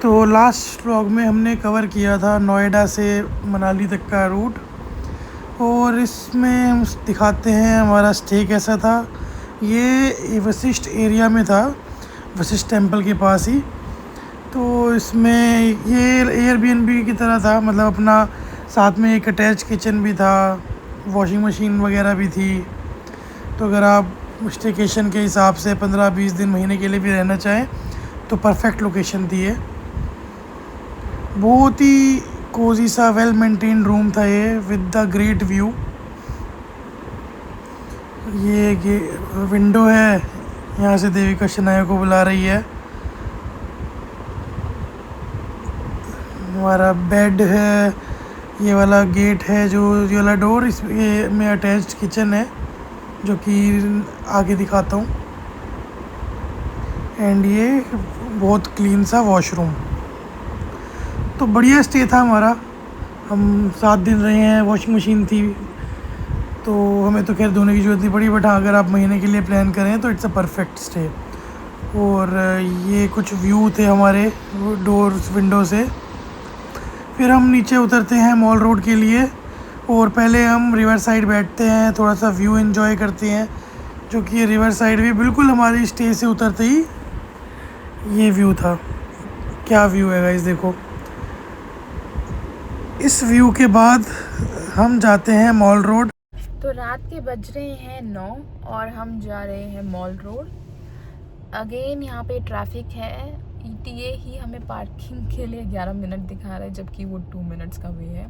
तो last vlog में हमने कवर किया था नोएडा से मनाली तक का रूट, और इसमें हम दिखाते हैं हमारा स्टे कैसा था। ये वशिष्ठ एरिया में था, वशिष्ठ टेम्पल के पास ही। तो इसमें ये एयरबीएनबी की तरह था, मतलब अपना साथ में एक अटैच किचन भी था, वॉशिंग मशीन वगैरह भी थी। तो अगर आप स्टेकेशन के हिसाब से 15-20 दिन महीने के लिए भी रहना चाहें तो परफेक्ट लोकेशन थी ये। बहुत ही कोजी सा वेल मेंटेन रूम था ये, विद द ग्रेट व्यू। ये विंडो है, यहाँ से देविका शनाया को बुला रही है। हमारा बेड है, ये वाला गेट है, जो ये वाला डोर, इस ये में अटैच्ड किचन है जो कि आगे दिखाता हूँ। एंड ये बहुत क्लीन सा वॉशरूम। तो बढ़िया स्टे था हमारा। हम 7 दिन रहे हैं, वॉशिंग मशीन थी तो हमें तो खैर धोने की ज़रूरत नहीं पड़ी, बट हाँ अगर आप महीने के लिए प्लान करें तो इट्स अ परफेक्ट स्टे। और ये कुछ व्यू थे हमारे डोर्स विंडो से। फिर हम नीचे उतरते हैं मॉल रोड के लिए, और पहले हम रिवर साइड बैठते हैं, थोड़ा सा व्यू एंजॉय करते हैं, जो कि ये रिवर साइड भी बिल्कुल हमारी स्टे से उतरते ही ये व्यू था। क्या व्यू है गाइस, देखो। इस व्यू के बाद हम जाते हैं मॉल रोड। तो रात के बज रहे हैं 9 और हम जा रहे हैं मॉल रोड। अगेन यहाँ पे ट्रैफिक है। ईटीए ही हमें पार्किंग के लिए 11 मिनट दिखा रहा है, जबकि वो 2 मिनट्स का वे है,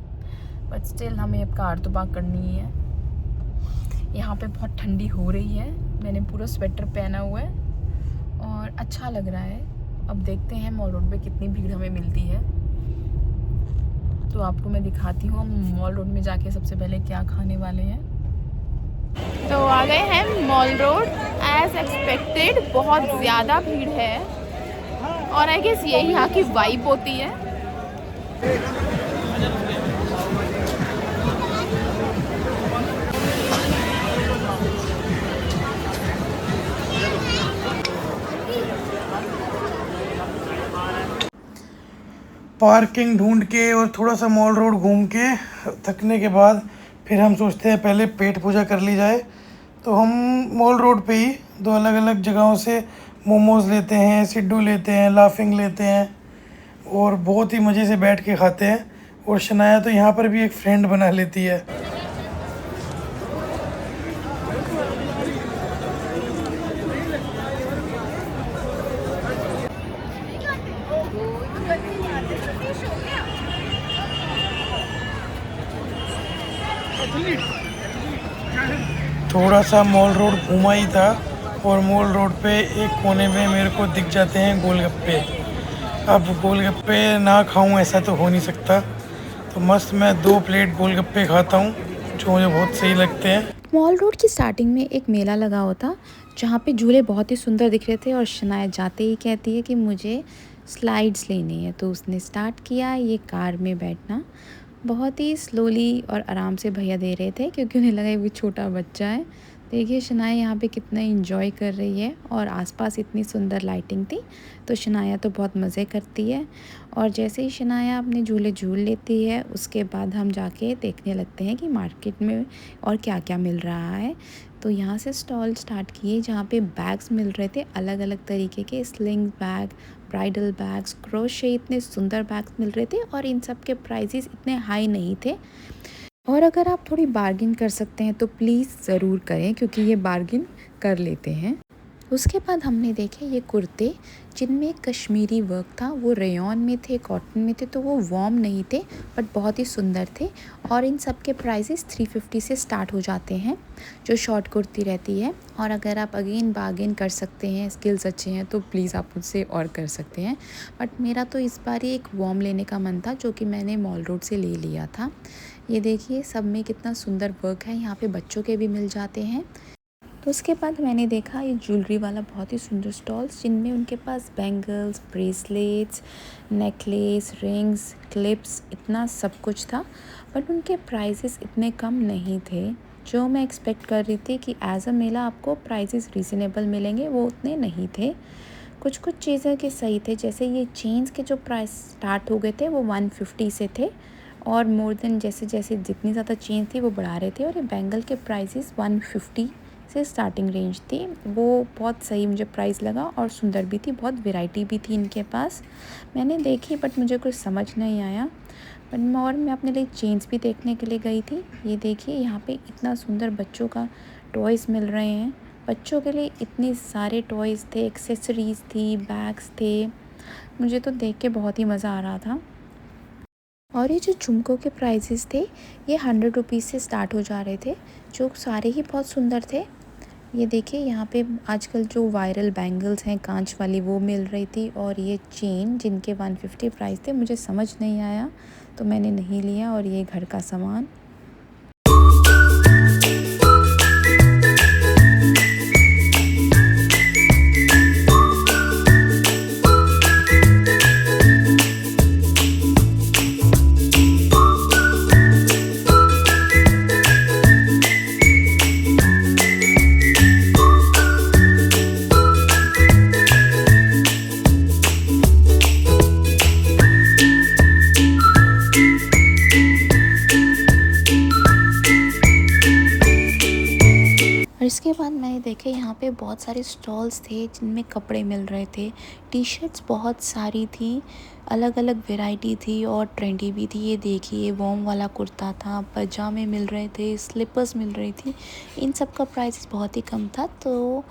बट स्टिल हमें अब कार तो पार्क करनी ही है। यहाँ पे बहुत ठंडी हो रही है, मैंने पूरा स्वेटर पहना हुआ है और अच्छा लग रहा है। अब देखते हैं मॉल रोड पे कितनी भीड़ हमें मिलती है, तो आपको मैं दिखाती हूँ हम मॉल रोड में जाके सबसे पहले क्या खाने वाले हैं। तो आ गए हैं मॉल रोड। एज एक्सपेक्टेड बहुत ज़्यादा भीड़ है, और आई गेस यही यहाँ की वाइब होती है। पार्किंग ढूंढ के और थोड़ा सा मॉल रोड घूम के थकने के बाद फिर हम सोचते हैं पहले पेट पूजा कर ली जाए। तो हम मॉल रोड पे ही 2 अलग अलग जगहों से मोमोज़ लेते हैं, सिड्डू लेते हैं, लाफिंग लेते हैं, और बहुत ही मज़े से बैठ के खाते हैं। और शनाया तो यहाँ पर भी एक फ्रेंड बना लेती है। थोड़ा सा मॉल रोड घूमा ही था, और मॉल रोड पे एक कोने में मेरे को दिख जाते हैं गोलगप्पे। अब गोलगप्पे ना खाऊं ऐसा तो हो नहीं सकता, तो मस्त मैं 2 प्लेट गोलगप्पे खाता हूं, जो मुझे बहुत सही लगते हैं। मॉल रोड की स्टार्टिंग में एक मेला लगा हुआ था, जहाँ पे झूले बहुत ही सुंदर दिख रहे थे, और शनाया जाते ही कहती है कि मुझे स्लाइड्स लेनी है। तो उसने स्टार्ट किया ये कार में बैठना। बहुत ही स्लोली और आराम से भैया दे रहे थे, क्योंकि उन्हें लगा ये छोटा बच्चा है। देखिए शनाया यहाँ पे कितना इंजॉय कर रही है, और आसपास इतनी सुंदर लाइटिंग थी, तो शनाया तो बहुत मज़े करती है। और जैसे ही शनाया अपने झूले झूल लेती है, उसके बाद हम जाके देखने लगते हैं कि मार्केट में और क्या क्या मिल रहा है। तो यहाँ से स्टॉल स्टार्ट किए, जहाँ पे बैग्स मिल रहे थे अलग अलग तरीके के, sling bag, bridal bags, crochet, इतने सुंदर बैग्स मिल रहे थे, और इन सब के प्राइसेस इतने हाई नहीं थे। और अगर आप थोड़ी बार्गिन कर सकते हैं तो प्लीज़ ज़रूर करें, क्योंकि ये बार्गिन कर लेते हैं। उसके बाद हमने देखे ये कुर्ते, जिनमें कश्मीरी वर्क था, वो रेयॉन में थे, कॉटन में थे, तो वो वार्म नहीं थे बट बहुत ही सुंदर थे। और इन सब के प्राइसेस 350 से स्टार्ट हो जाते हैं, जो शॉर्ट कुर्ती रहती है। और अगर आप अगेन बार्गेन कर सकते हैं, स्किल्स अच्छे हैं, तो प्लीज़ आप मुझसे और कर सकते हैं। बट मेरा तो इस बार ही एक वार्म लेने का मन था, जो कि मैंने मॉल रोड से ले लिया था। ये देखिए सब में कितना सुंदर वर्क है, यहाँ पे बच्चों के भी मिल जाते हैं। तो उसके बाद मैंने देखा ये ज्वेलरी वाला बहुत ही सुंदर स्टॉल्स, जिनमें उनके पास bangles, bracelets, necklace, rings, clips, इतना सब कुछ था। बट उनके प्राइसेस इतने कम नहीं थे जो मैं एक्सपेक्ट कर रही थी कि एज अ मेला आपको प्राइसेस रीज़नेबल मिलेंगे, वो उतने नहीं थे। कुछ कुछ चीज़ें के सही थे, जैसे ये चेन्स के जो प्राइस स्टार्ट हो गए थे वो 150 से थे और मोर देन जैसे जैसे जितनी ज़्यादा चेन थी वो बढ़ा रहे थे। और ये बैंगल के प्राइसेस 150 से स्टार्टिंग रेंज थी। वो बहुत सही मुझे प्राइस लगा और सुंदर भी थी, बहुत वैरायटी भी थी इनके पास। मैंने देखी बट मुझे कुछ समझ नहीं आया। बट मैं अपने लिए चेन्स भी देखने के लिए गई थी। ये देखिए यहाँ पे इतना सुंदर बच्चों का टॉयज़ मिल रहे हैं। बच्चों के लिए इतने सारे टॉयज़ थे, एक्सेसरीज़ थी, बैग्स थे। मुझे तो देख के बहुत ही मज़ा आ रहा था। और ये जो झुमकों के प्राइसेस थे ये 100 रुपीज़ से स्टार्ट हो जा रहे थे, जो सारे ही बहुत सुंदर थे। ये देखिए यहाँ पे आजकल जो वायरल बैंगल्स हैं कांच वाली वो मिल रही थी, और ये चेन जिनके 150 प्राइस थे। मुझे समझ नहीं आया तो मैंने नहीं लिया। और ये घर का सामान। और इसके बाद मैंने देखे यहाँ पे बहुत सारे स्टॉल्स थे जिनमें कपड़े मिल रहे थे। टी शर्ट्स बहुत सारी थी, अलग अलग वैरायटी थी और ट्रेंडी भी थी। ये देखिए वॉर्म वाला कुर्ता था, पजामे मिल रहे थे, स्लीपर्स मिल रही थी। इन सब का प्राइस बहुत ही कम था। तो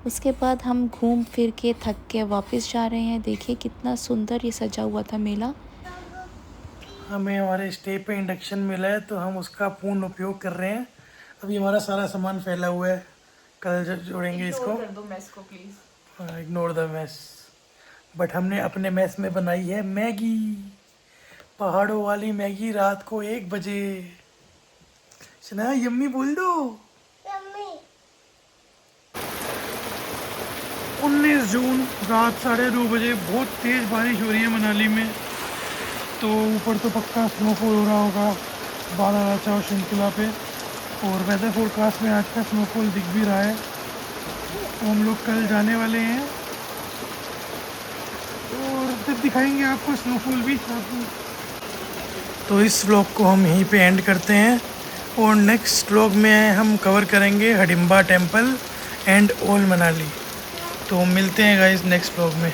उसके बाद हम घूम फिर के थक के वापस जा रहे हैं। देखिए कितना सुंदर ये सजा हुआ था मेला। हमें हमारे स्टे पे इंडक्शन मिला है तो हम उसका पूर्ण उपयोग कर रहे हैं। अभी हमारा सारा सामान फैला हुआ है, कल जोड़ेंगे इसको। कर दो मेस को please. Ignore the mess. But हमने अपने मेस में बनाई है मैगी, पहाड़ों वाली मैगी, रात को 1 बजे। सुना यम्मी बोल दो। 19 जून रात 2:30 बजे बहुत तेज़ बारिश हो रही है मनाली में। तो ऊपर तो पक्का स्नोफॉल हो रहा होगा बाला राचा श्रृंखला पे, और वेदर फोरकास्ट में आज का स्नोफॉल दिख भी रहा है। तो हम लोग कल जाने वाले हैं और फिर दिखाएंगे आपको स्नोफॉल भी साथ में। तो इस व्लॉग को हम यहीं पे एंड करते हैं और नेक्स्ट व्लॉग में हम कवर करेंगे Hadimba temple and old Manali. तो मिलते हैं गाइस नेक्स्ट व्लॉग में।